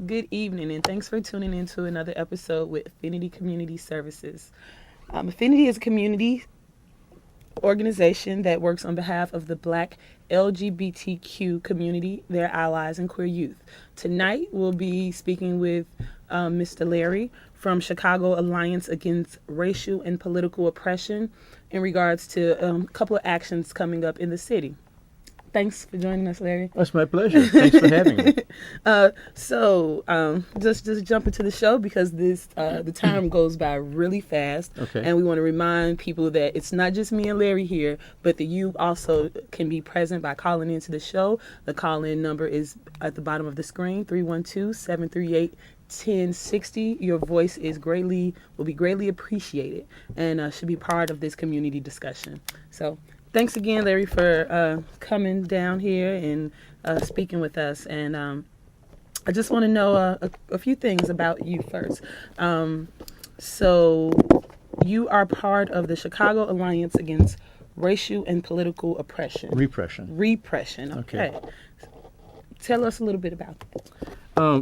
Good evening, and thanks for tuning in to another episode with Affinity Community Services. Affinity is a community organization that works on behalf of the Black LGBTQ community, their allies, and queer youth. Tonight, we'll be speaking with Mr. Larry from Chicago Alliance Against Racial and Political Oppression in regards to a couple of actions coming up in the city. Thanks for joining us, Larry. That's my pleasure. Thanks for having me. Just jump into the show because the time goes by really fast. Okay. And we want to remind people that it's not just me and Larry here, but that you also can be present by calling into the show. The call-in number is at the bottom of the screen, 312-738-1060. Your voice will be greatly appreciated and should be part of this community discussion. So thanks again, Larry, for coming down here and speaking with us. And I just want to know a few things about you first. So you are part of the Chicago Alliance Against Racial and Political Oppression. Repression. Okay. Tell us a little bit about that.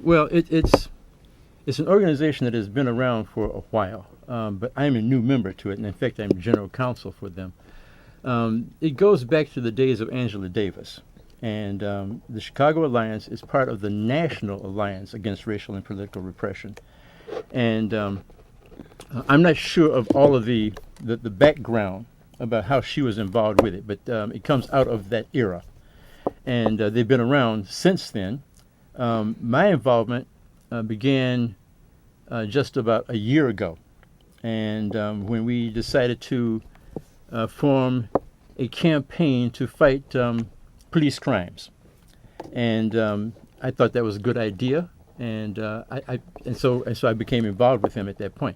Well, it's an organization that has been around for a while, but I'm a new member to it, and in fact, I'm general counsel for them. It goes back to the days of Angela Davis, and the Chicago Alliance is part of the National Alliance Against Racial and Political Repression. And I'm not sure of all of the background about how she was involved with it, but it comes out of that era. And they've been around since then. My involvement began just about a year ago, and when we decided to form a campaign to fight police crimes, and I thought that was a good idea, and so I became involved with him at that point.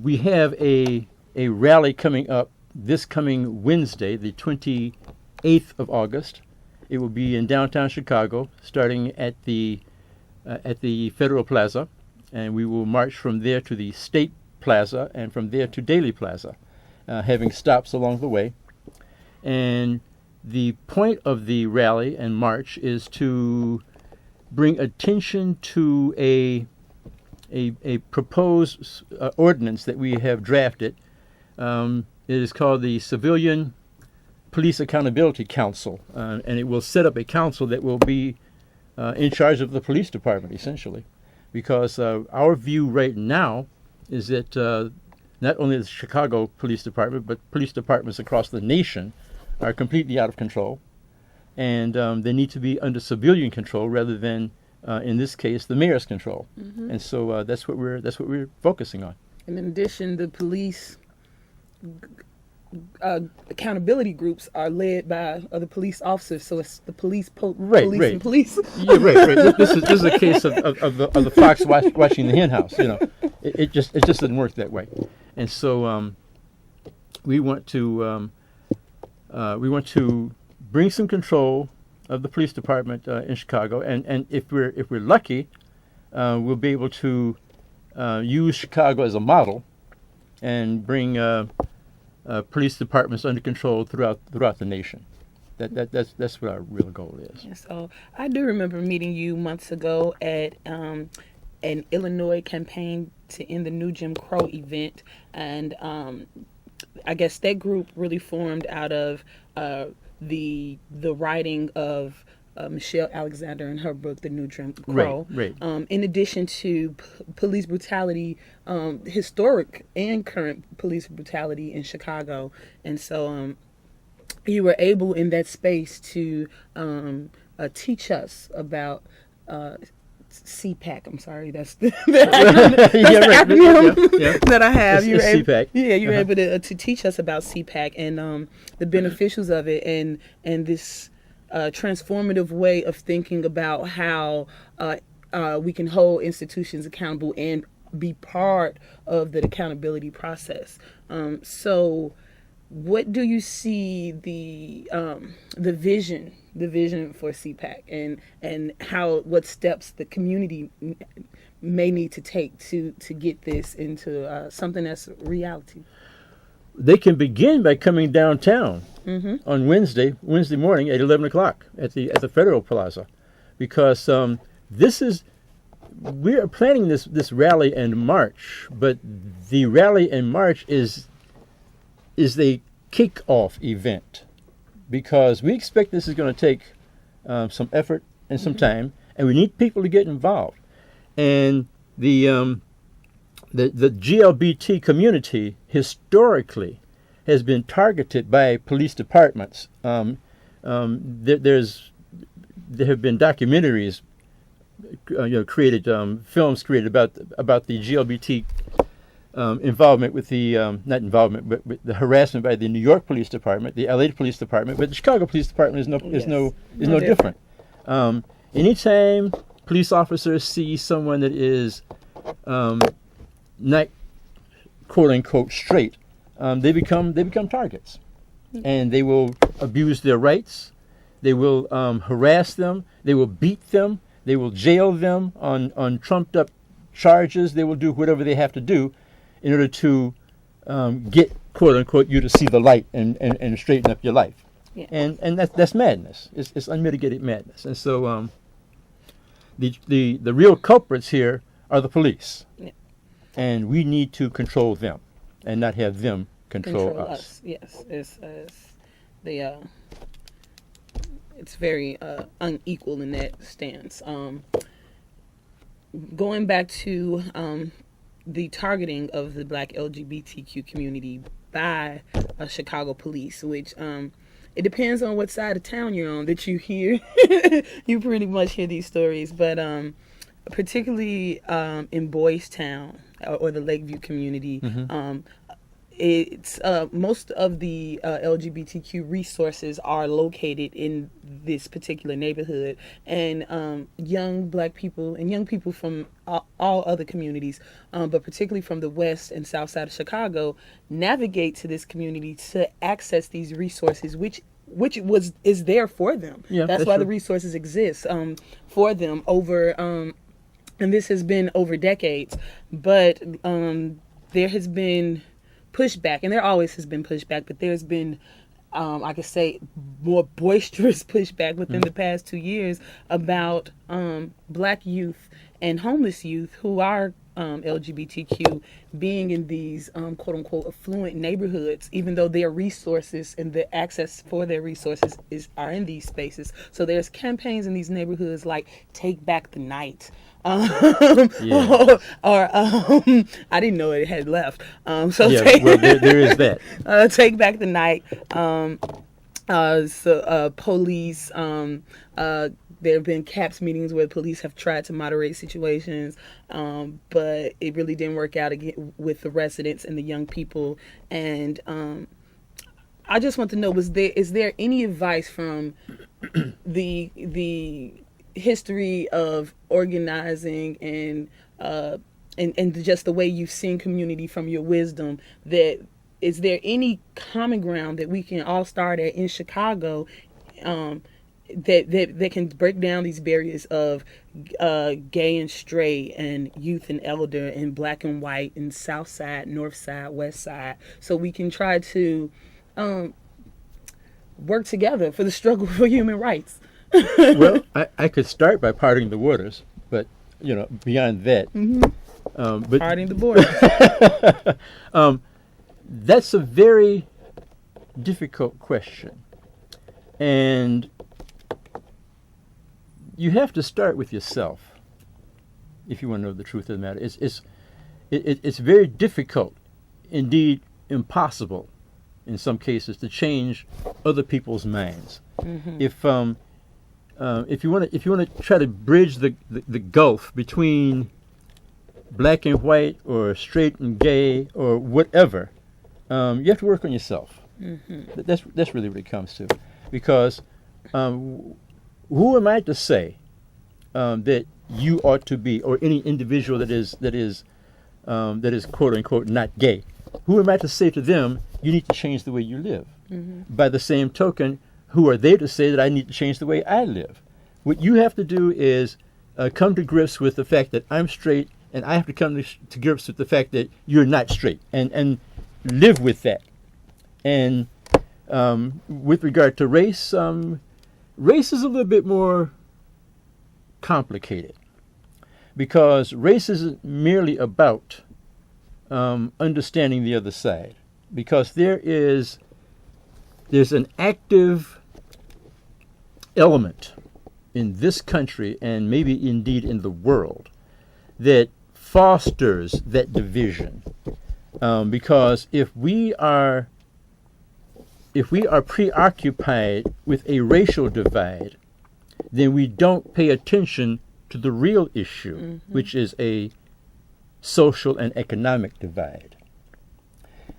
We have a rally coming up this coming Wednesday, the 28th of August. It will be in downtown Chicago, starting at the Federal Plaza, and we will march from there to the State Plaza, and from there to Daly Plaza, having stops along the way. And the point of the rally and march is to bring attention to a proposed ordinance that we have drafted. It is called the Civilian Police Accountability Council, and it will set up a council that will be in charge of the police department, essentially, because our view right now is that not only the Chicago Police Department, but police departments across the nation are completely out of control, and they need to be under civilian control rather than, in this case, the mayor's control. Mm-hmm. And so that's what we're focusing on. And in addition, the police accountability groups are led by other police officers, so it's the police, right. And police. Yeah, right. This is a case of the fox watching the hen house. It just doesn't work that way. And so we want to bring some control of the police department in Chicago, and if we're lucky, we'll be able to use Chicago as a model and bring police departments under control throughout the nation. That's what our real goal is. Yeah, so I do remember meeting you months ago at an Illinois campaign to end the new Jim Crow event, and I guess that group really formed out of the writing of Michelle Alexander in her book, The New Jim Crow. Right. In addition to police brutality, historic and current police brutality in Chicago. And so you were able in that space to teach us about CPAC. I'm sorry, that's the acronym that I have. It's CPAC. Yeah, you were able to teach us about CPAC and the beneficials of it, and this transformative way of thinking about how we can hold institutions accountable and be part of the accountability process. So what do you see the vision for CPAC and what steps the community may need to take to get this into something that's reality? They can begin by coming downtown on Wednesday morning at 11 o'clock at the Federal Plaza, because this is we're planning this rally and march, but the rally and march is the kickoff event, because we expect this is going to take some effort and some time, and we need people to get involved. And the GLBT community historically has been targeted by police departments. There have been documentaries created, films created about the GLBT involvement with the not involvement, but with the harassment by the New York Police Department, the LA Police Department, but the Chicago Police Department is no different. Anytime police officers see someone that is not quote unquote straight, they become targets, and they will abuse their rights. They will harass them. They will beat them. They will jail them on trumped up charges. They will do whatever they have to do in order to get quote unquote you to see the light and straighten up your life. Yeah. And that's madness. It's unmitigated madness. And so the real culprits here are the police. Yeah. And we need to control them and not have them control us. Yes, it's very unequal in that stance. Going back to the targeting of the Black LGBTQ community by Chicago police, which it depends on what side of town you're on that you hear. You pretty much hear these stories, but particularly in Boys Town or the Lakeview community, it's most of the LGBTQ resources are located in this particular neighborhood, and young Black people and young people from all other communities, but particularly from the west and south side of Chicago, navigate to this community to access these resources, which is there for them. Yeah, that's why true. The resources exist for them over, and this has been over decades. But there has been pushback, and there always has been pushback, but there's been, I could say, more boisterous pushback within the past 2 years about Black youth and homeless youth who are LGBTQ being in these quote-unquote affluent neighborhoods, even though their resources and the access for their resources are in these spaces. So there's campaigns in these neighborhoods like Take Back the Night, or I didn't know it had left. There is that. Take Back the Night. Police. There have been CAPS meetings where police have tried to moderate situations, but it really didn't work out again with the residents and the young people. And I just want to know: is there any advice from the history of organizing and just the way you've seen community from your wisdom, that is there any common ground that we can all start at in Chicago that can break down these barriers of gay and straight and youth and elder and Black and white and south side, north side, west side, so we can try to work together for the struggle for human rights? Well, I could start by parting the waters, but beyond that, but parting the borders. That's a very difficult question, and you have to start with yourself if you want to know the truth of the matter. It's very difficult, indeed impossible, in some cases, to change other people's minds. If you want to try to bridge the gulf between Black and white or straight and gay or whatever, you have to work on yourself. That's really what it comes to, because who am I to say that you ought to be, or any individual that is quote unquote not gay? Who am I to say to them, you need to change the way you live? By the same token, who are they to say that I need to change the way I live? What you have to do is come to grips with the fact that I'm straight, and I have to come to grips with the fact that you're not straight, and live with that. And with regard to race, race is a little bit more complicated, because race isn't merely about understanding the other side, because there's an active element in this country, and maybe indeed in the world, that fosters that division. Because if we are preoccupied with a racial divide, then we don't pay attention to the real issue, which is a social and economic divide.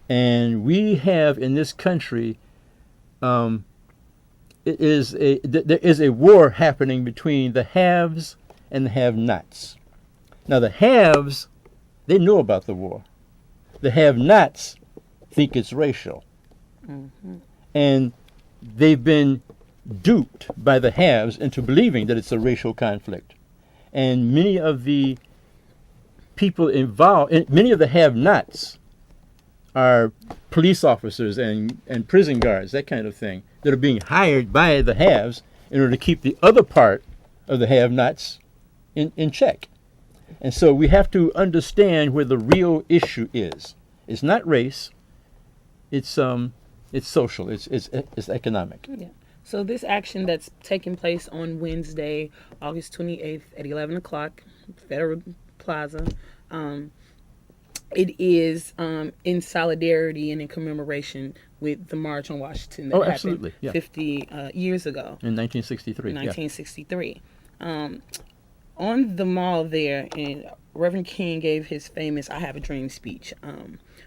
And we have in this country, there is a war happening between the haves and the have-nots. Now the haves, they know about the war. The have-nots think it's racial. And they've been duped by the haves into believing that it's a racial conflict. And many of the people involved, many of the have-nots are police officers and prison guards, that kind of thing, that are being hired by the haves in order to keep the other part of the have-nots in check. And so we have to understand where the real issue is. It's not race. It's social. It's economic. Yeah. So this action that's taking place on Wednesday, August 28th at 11 o'clock, Federal Plaza, it is in solidarity and in commemoration with the March on Washington that happened 50 years ago. In 1963. 1963. On the mall there, and Reverend King gave his famous I Have a Dream speech,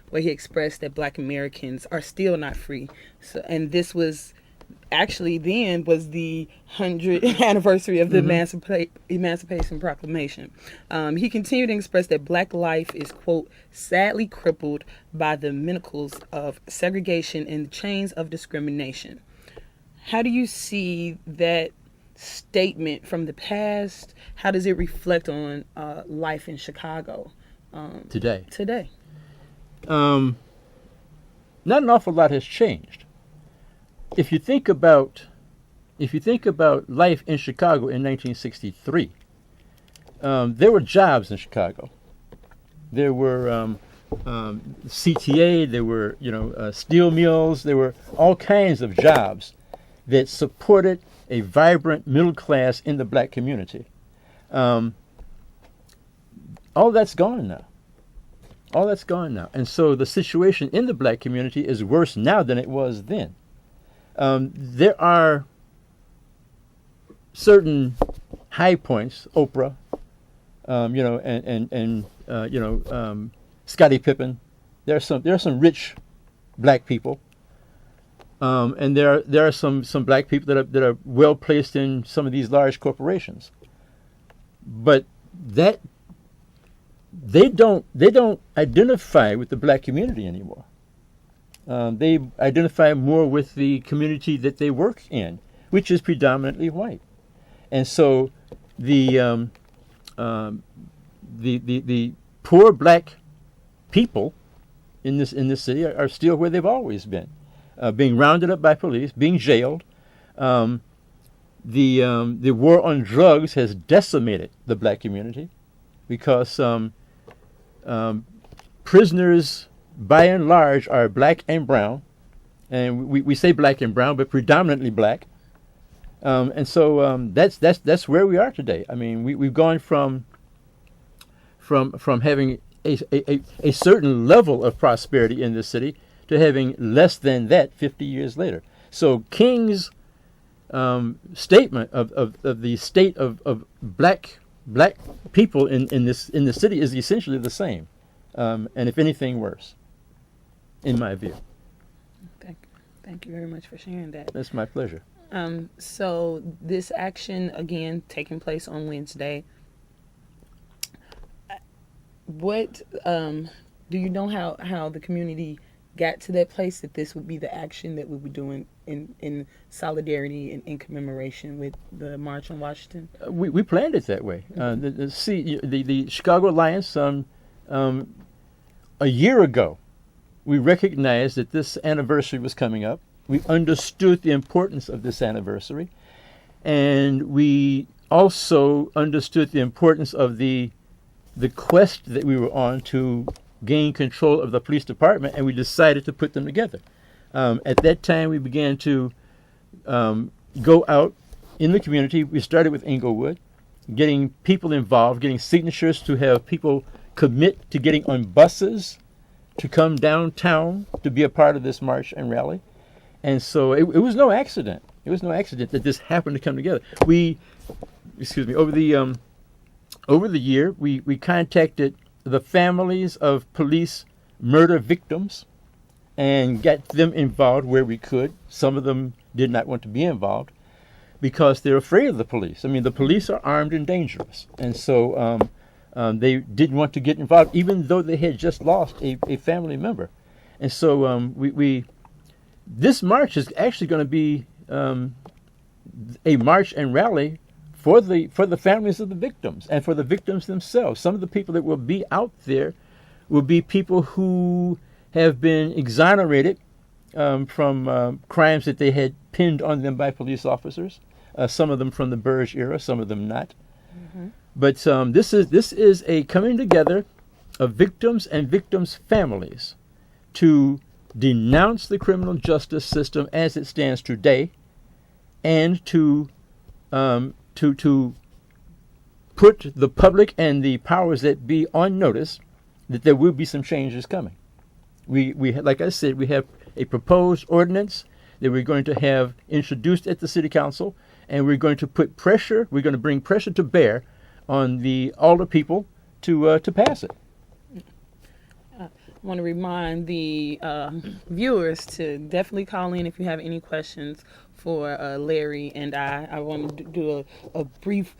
where he expressed that Black Americans are still not free. So, and this was actually then was the 100th anniversary of the Emancipation Proclamation. He continued to express that Black life is, quote, sadly crippled by the manacles of segregation and the chains of discrimination. How do you see that statement from the past? How does it reflect on life in Chicago today? Not an awful lot has changed. If you think about life in Chicago in 1963, there were jobs in Chicago. There were CTA. There were steel mills. There were all kinds of jobs that supported a vibrant middle class in the Black community. All that's gone now. And so the situation in the Black community is worse now than it was then. There are certain high points, Oprah, Scottie Pippen. There are some rich Black people, and there are some Black people that are well placed in some of these large corporations. But that they don't identify with the Black community anymore. They identify more with the community that they work in, which is predominantly white. And so the poor Black people in this city are still where they've always been, being rounded up by police, being jailed. The war on drugs has decimated the Black community because prisoners, by and large, are Black and brown, and we say Black and brown, but predominantly Black, and so that's where we are today. I mean, we've gone from having a certain level of prosperity in this city to having less than that 50 years later. So King's statement of the state of black people in this city is essentially the same, and if anything worse, in my view. Thank you very much for sharing that. That's my pleasure. So this action, again, taking place on Wednesday. What do you know how the community got to that place that this would be the action that we would be doing in solidarity and in commemoration with the March on Washington? We planned it that way. The Chicago Alliance, a year ago, we recognized that this anniversary was coming up. We understood the importance of this anniversary, and we also understood the importance of the the quest that we were on to gain control of the police department, and we decided to put them together. At that time, we began to go out in the community. We started with Inglewood, getting people involved, getting signatures to have people commit to getting on buses to come downtown to be a part of this march and rally. And so it was no accident. It was no accident that this happened to come together. Over the year, we contacted the families of police murder victims and got them involved where we could. Some of them did not want to be involved because they're afraid of the police. I mean, the police are armed and dangerous. And so they didn't want to get involved, even though they had just lost a family member. And so this march is actually going to be a march and rally for the families of the victims and for the victims themselves. Some of the people that will be out there will be people who have been exonerated from crimes that they had pinned on them by police officers. Some of them from the Burge era, some of them not. Mm-hmm. But this is a coming together of victims and victims' families to denounce the criminal justice system as it stands today, and to put the public and the powers that be on notice that there will be some changes coming. We like I said, we have a proposed ordinance that we're going to have introduced at the City Council, and we're going to put pressure. We're going to bring pressure to bear on the alder people to pass it. I want to remind the viewers to definitely call in if you have any questions for Larry and I. I want to do a brief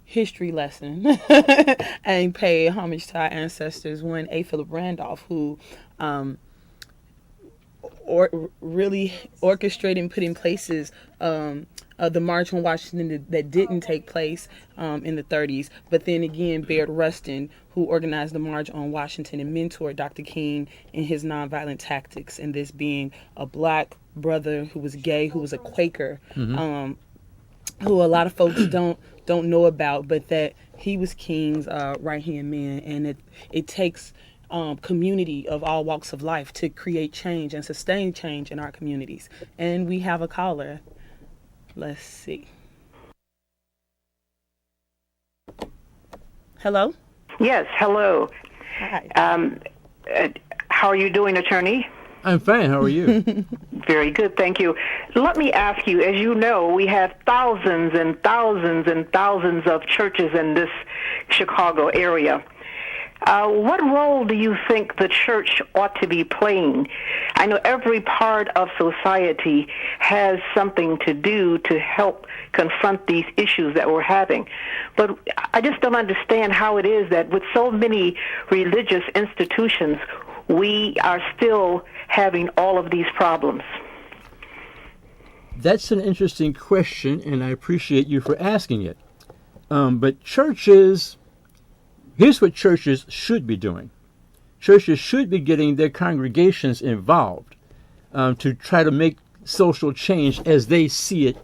history lesson and pay homage to our ancestors. One, A. Philip Randolph, who really orchestrated and put in places the March on Washington that didn't take place in the 30s. But then again, Baird Rustin, who organized the March on Washington and mentored Dr. King in his nonviolent tactics, and this being a black brother who was gay, who was a Quaker, mm-hmm. Who a lot of folks don't know about, but that he was King's right-hand man. And it takes community of all walks of life to create change and sustain change in our communities. And we have a caller. Let's see. Hello? Yes, hello. Hi. How are you doing, attorney? I'm fine. How are you? Very good, thank you. Let me ask you, as you know, we have thousands and thousands and thousands of churches in this Chicago area. What role do you think the church ought to be playing? I know every part of society has something to do to help confront these issues that we're having. But I just don't understand how it is that with so many religious institutions, we are still having all of these problems. That's an interesting question, and I appreciate you for asking it. But churches... Here's what churches should be doing. Churches should be getting their congregations involved to try to make social change as they see it,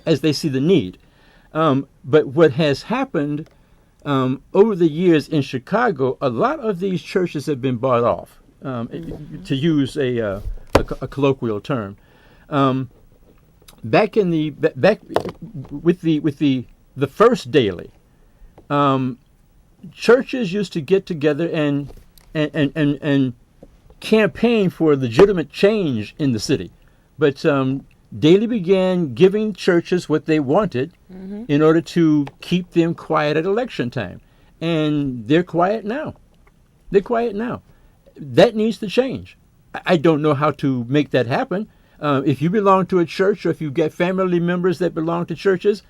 as they see the need. But what has happened over the years in Chicago, a lot of these churches have been bought off, to use a colloquial term. Back with the first daily. Churches used to get together and campaign for legitimate change in the city. But Daly began giving churches what they wanted mm-hmm. in order to keep them quiet at election time. And they're quiet now. That needs to change. I don't know how to make that happen. If you belong to a church, or if you've got family members that belong to churches,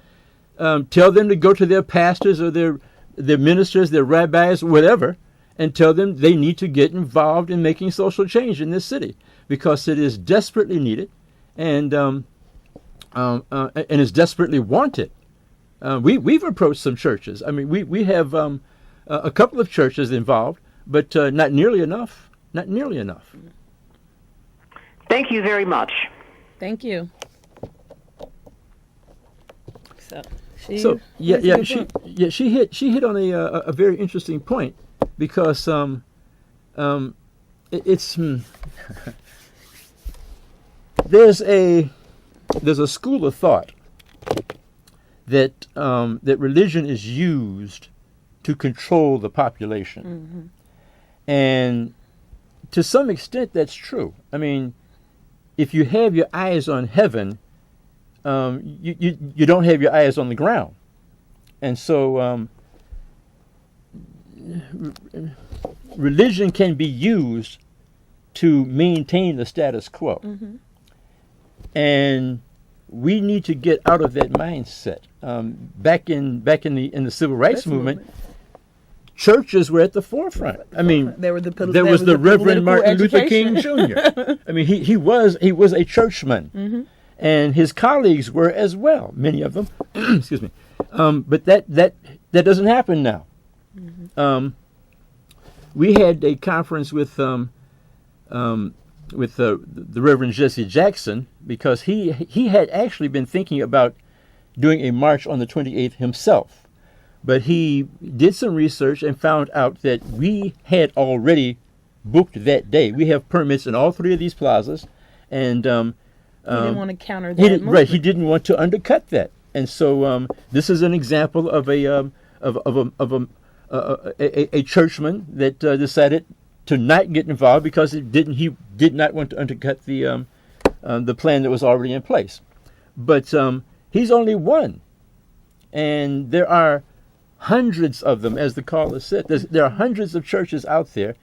tell them to go to their pastors or their ministers, their rabbis, whatever, and tell them they need to get involved in making social change in this city, because it is desperately needed and is desperately wanted. We've approached some churches. I mean, we have a couple of churches involved, but not nearly enough. Not nearly enough. Thank you very much. Thank you. So She hit on a very interesting point, because it's there's a school of thought that religion is used to control the population, and to some extent that's true. I mean, if you have your eyes on heaven, you don't have your eyes on the ground, and so religion can be used to maintain the status quo, and we need to get out of that mindset. Back in the civil rights movement, churches were at the forefront. I mean, there was the Reverend Martin Luther King Jr. I mean, he was a churchman, and his colleagues were as well. Many of them, excuse me. But that doesn't happen now. We had a conference with the Reverend Jesse Jackson, because he had actually been thinking about doing a march on the 28th himself. But he did some research and found out that we had already booked that day. We have permits in all three of these plazas, and he didn't want to counter that. Right, he didn't want to undercut that, and so this is an example of a churchman that decided to not get involved because he did not want to undercut the plan that was already in place. But he's only one, and there are hundreds of them, as the caller said. There are hundreds of churches out there,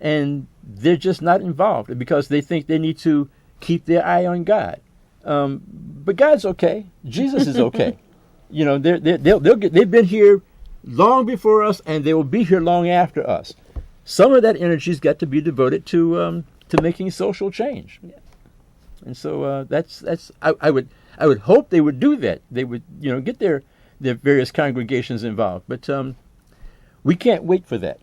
and they're just not involved because they think they need to keep their eye on God. But God's okay. Jesus is okay. You know, they've been here long before us, and they will be here long after us. Some of that energy's got to be devoted to making social change. Yeah. And so I would hope they would do that. They would, get their various congregations involved. But we can't wait for that.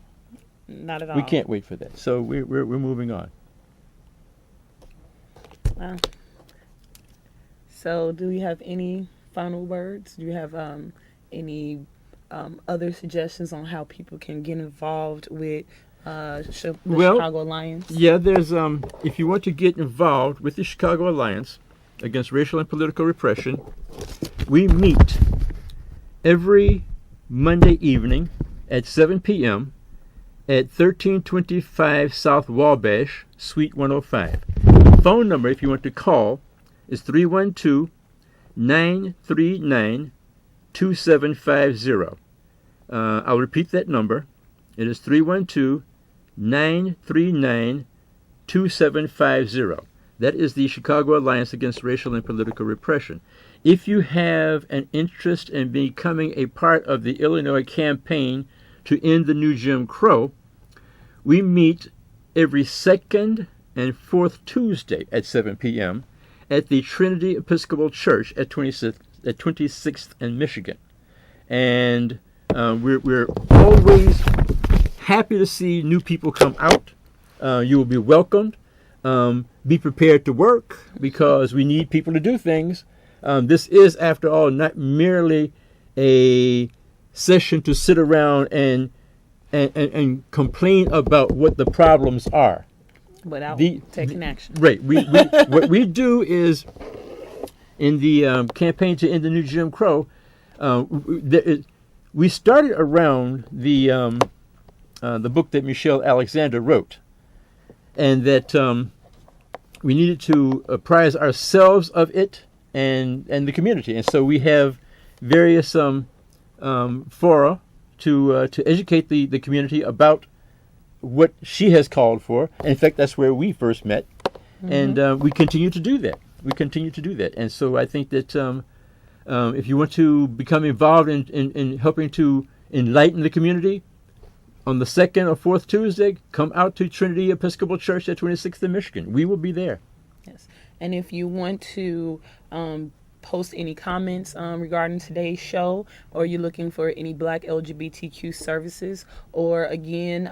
Not at all. We can't wait for that. So we're moving on. Wow. So do you have any final words? Do you have any other suggestions on how people can get involved with the Chicago Alliance? Yeah, there's if you want to get involved with the Chicago Alliance Against Racial and Political Repression, we meet every Monday evening at 7 p.m. at 1325 South Wabash, Suite 105. Phone number, if you want to call, is 312-939-2750. I'll repeat that number. It is 312-939-2750. That is the Chicago Alliance Against Racial and Political Repression. If you have an interest in becoming a part of the Illinois campaign to end the new Jim Crow, we meet every second and fourth Tuesday at 7 p.m. at the Trinity Episcopal Church at 26th and Michigan. And we're always happy to see new people come out. You will be welcomed. Be prepared to work because we need people to do things. This is, after all, not merely a session to sit around and complain about what the problems are. Without taking action. Right. What we do is, in the campaign to end the new Jim Crow, we started around the book that Michelle Alexander wrote, and that we needed to apprise ourselves of it and the community, and so we have various fora to educate the community about what she has called for. And in fact, that's where we first met, and we continue to do that. And so I think that if you want to become involved in helping to enlighten the community, on the second or fourth Tuesday, come out to Trinity Episcopal Church at 26th and Michigan. We will be there. Yes. And if you want to post any comments regarding today's show, or you're looking for any Black LGBTQ services, or again,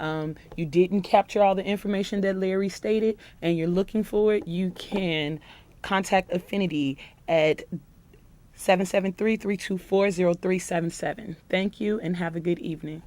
you didn't capture all the information that Larry stated and you're looking for it, you can contact Affinity at 773-324-0377. Thank you and have a good evening.